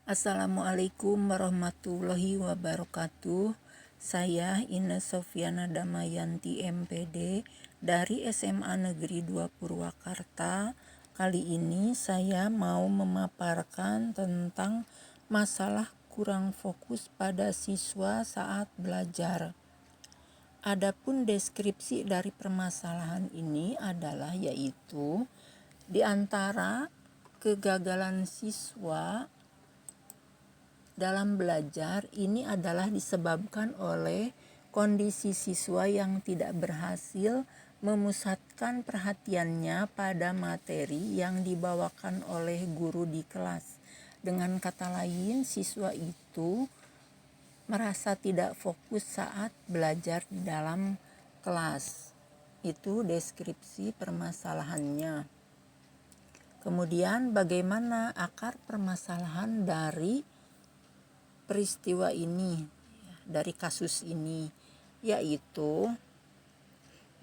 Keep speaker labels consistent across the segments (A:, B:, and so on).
A: Assalamualaikum warahmatullahi wabarakatuh. Saya Ines Sofiana Damayanti MPD dari SMA Negeri 2 Purwakarta. Kali ini saya mau memaparkan tentang masalah kurang fokus pada siswa saat belajar. Adapun deskripsi dari permasalahan ini adalah yaitu di antara kegagalan siswa dalam belajar ini adalah disebabkan oleh kondisi siswa yang tidak berhasil memusatkan perhatiannya pada materi yang dibawakan oleh guru di kelas. Dengan kata lain, siswa itu merasa tidak fokus saat belajar di dalam kelas. Itu deskripsi permasalahannya. Kemudian bagaimana akar permasalahan dari peristiwa ini, dari kasus ini, yaitu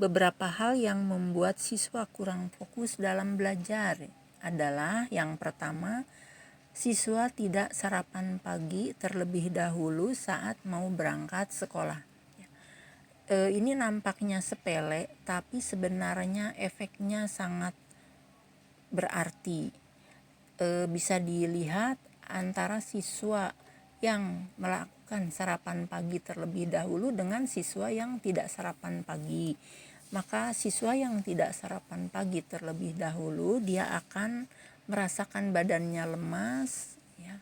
A: beberapa hal yang membuat siswa kurang fokus dalam belajar adalah yang pertama, siswa tidak sarapan pagi terlebih dahulu saat mau berangkat sekolah. Ini nampaknya sepele, tapi sebenarnya efeknya sangat berarti. Bisa dilihat antara siswa yang melakukan sarapan pagi terlebih dahulu dengan siswa yang tidak sarapan pagi. Maka siswa yang tidak sarapan pagi terlebih dahulu dia akan merasakan badannya lemas, ya,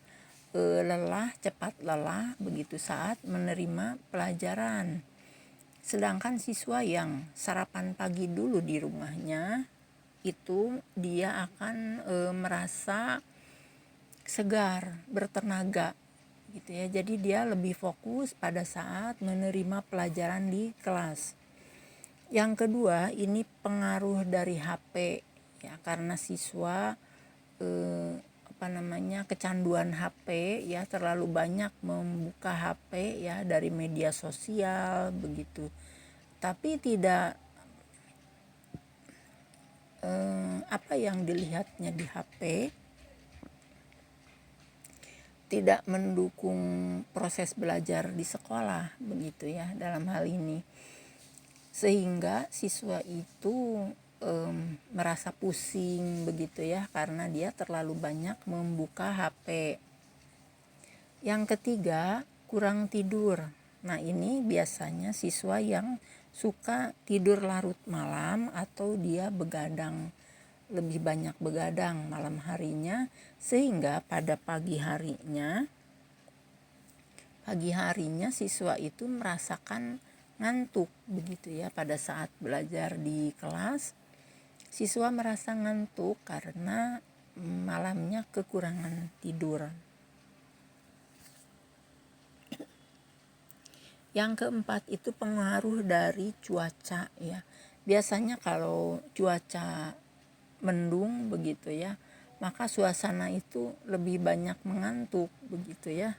A: lelah, cepat lelah begitu saat menerima pelajaran. Sedangkan siswa yang sarapan pagi dulu di rumahnya itu dia akan merasa segar, bertenaga gitu ya. Jadi dia lebih fokus pada saat menerima pelajaran di kelas. Yang kedua, ini pengaruh dari HP ya, karena siswa kecanduan HP ya, terlalu banyak membuka HP ya dari media sosial begitu. Tapi tidak apa yang dilihatnya di HP tidak mendukung proses belajar di sekolah begitu ya dalam hal ini, sehingga siswa itu merasa pusing begitu ya karena dia terlalu banyak membuka HP. Yang ketiga, kurang tidur. Nah, ini biasanya siswa yang suka tidur larut malam atau dia begadang, lebih banyak begadang malam harinya, sehingga pada pagi harinya siswa itu merasakan ngantuk begitu ya. Pada saat belajar di kelas, siswa merasa ngantuk karena malamnya kekurangan tidur. Yang keempat itu pengaruh dari cuaca ya. Biasanya kalau cuaca mendung begitu ya, maka suasana itu lebih banyak mengantuk begitu ya.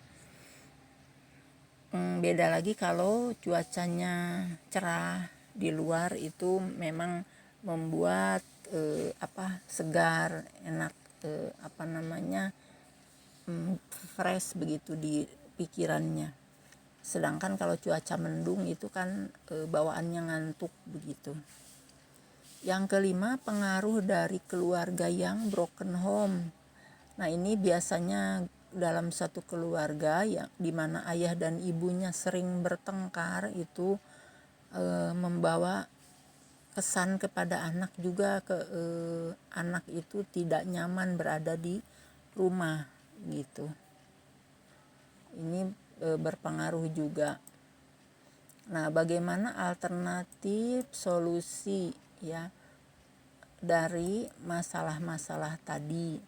A: Beda lagi kalau cuacanya cerah di luar, itu memang membuat segar, enak, fresh begitu di pikirannya. Sedangkan kalau cuaca mendung itu kan bawaannya ngantuk begitu. Yang kelima, pengaruh dari keluarga yang broken home. Nah, ini biasanya dalam satu keluarga yang dimana ayah dan ibunya sering bertengkar, itu membawa kesan kepada anak juga, anak itu tidak nyaman berada di rumah gitu. Ini berpengaruh juga. Nah, bagaimana alternatif solusi ya dari masalah-masalah tadi?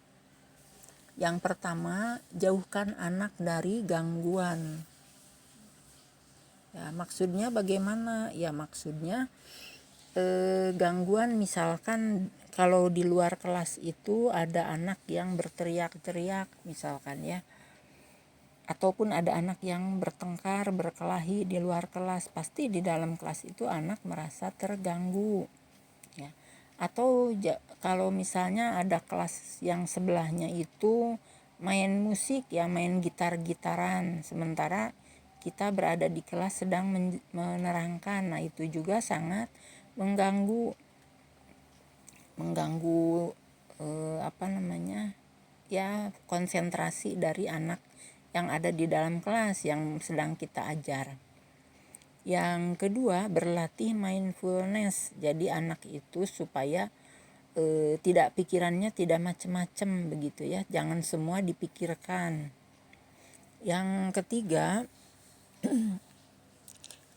A: Yang pertama, jauhkan anak dari gangguan. Ya, maksudnya bagaimana? Ya, maksudnya gangguan misalkan kalau di luar kelas itu ada anak yang berteriak-teriak misalkan ya, ataupun ada anak yang bertengkar, berkelahi di luar kelas, pasti di dalam kelas itu anak merasa terganggu ya. Atau kalau misalnya ada kelas yang sebelahnya itu main musik ya, main gitar-gitaran, sementara kita berada di kelas sedang menerangkan. Nah, itu juga sangat mengganggu ya konsentrasi dari anak yang ada di dalam kelas yang sedang kita ajar. Yang kedua, berlatih mindfulness. Jadi anak itu supaya pikirannya tidak macam-macam begitu ya, jangan semua dipikirkan. Yang ketiga,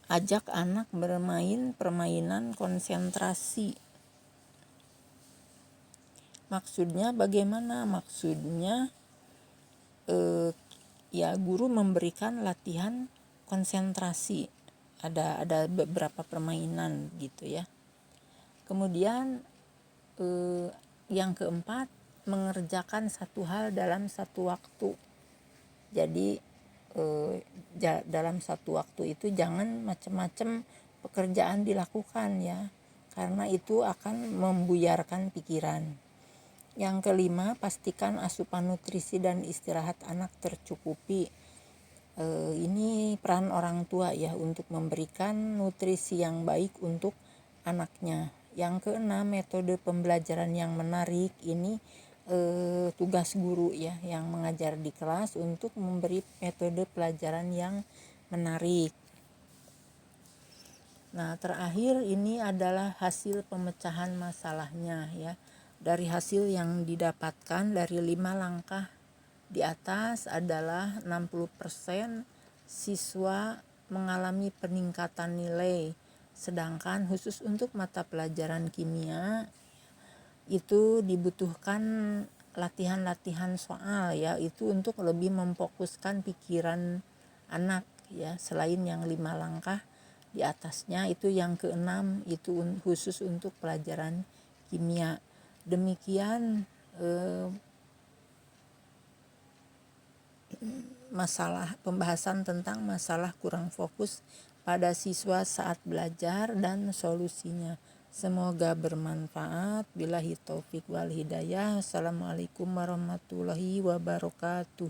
A: ajak anak bermain permainan konsentrasi. Maksudnya bagaimana? Maksudnya ya guru memberikan latihan konsentrasi. Ada beberapa permainan gitu ya. Kemudian yang keempat, mengerjakan satu hal dalam satu waktu. Jadi dalam satu waktu itu jangan macam-macam pekerjaan dilakukan ya, karena itu akan membuyarkan pikiran. Yang kelima, pastikan asupan nutrisi dan istirahat anak tercukupi. Ini peran orang tua ya untuk memberikan nutrisi yang baik untuk anaknya. Yang keenam, metode pembelajaran yang menarik. Ini tugas guru ya yang mengajar di kelas untuk memberi metode pelajaran yang menarik. Nah, terakhir ini adalah hasil pemecahan masalahnya ya. Dari hasil yang didapatkan dari 5 langkah di atas adalah 60% siswa mengalami peningkatan nilai. Sedangkan khusus untuk mata pelajaran kimia itu dibutuhkan latihan-latihan soal ya, itu untuk lebih memfokuskan pikiran anak ya. Selain yang 5 langkah di atasnya, itu yang keenam itu khusus untuk pelajaran kimia. Demikian pembahasan tentang masalah kurang fokus pada siswa saat belajar dan solusinya. Semoga bermanfaat. Billahi taufik wal hidayah. Assalamualaikum warahmatullahi wabarakatuh.